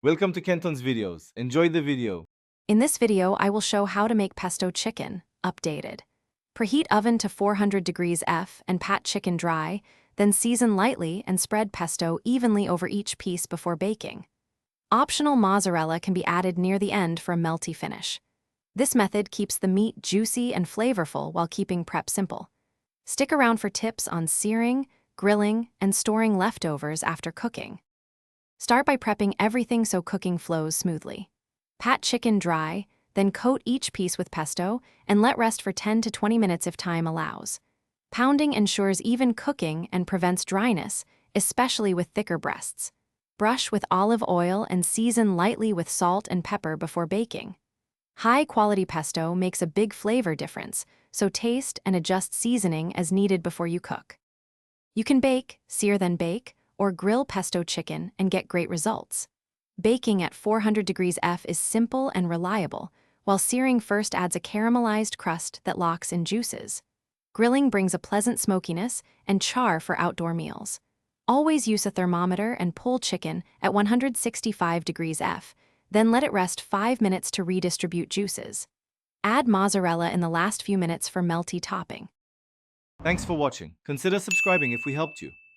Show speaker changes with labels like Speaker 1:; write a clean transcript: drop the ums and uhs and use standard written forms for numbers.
Speaker 1: Welcome to Kenton's videos. Enjoy the video.
Speaker 2: In this video, I will show how to make pesto chicken, updated. Preheat oven to 400 degrees F and pat chicken dry, then season lightly and spread pesto evenly over each piece before baking. Optional mozzarella can be added near the end for a melty finish. This method keeps the meat juicy and flavorful while keeping prep simple. Stick around for tips on searing, grilling, and storing leftovers after cooking. Start by prepping everything so cooking flows smoothly. Pat chicken dry, then coat each piece with pesto and let rest for 10 to 20 minutes if time allows. Pounding ensures even cooking and prevents dryness, especially with thicker breasts. Brush with olive oil and season lightly with salt and pepper before baking. High-quality pesto makes a big flavor difference, so taste and adjust seasoning as needed before you cook. You can bake, sear then bake, or grill pesto chicken and get great results. Baking at 400 degrees F is simple and reliable, while searing first adds a caramelized crust that locks in juices. Grilling brings a pleasant smokiness and char for outdoor meals. Always use a thermometer and pull chicken at 165 degrees F, then let it rest 5 minutes to redistribute juices. Add mozzarella in the last few minutes for melty topping.
Speaker 1: Thanks for watching. Consider subscribing if we helped you.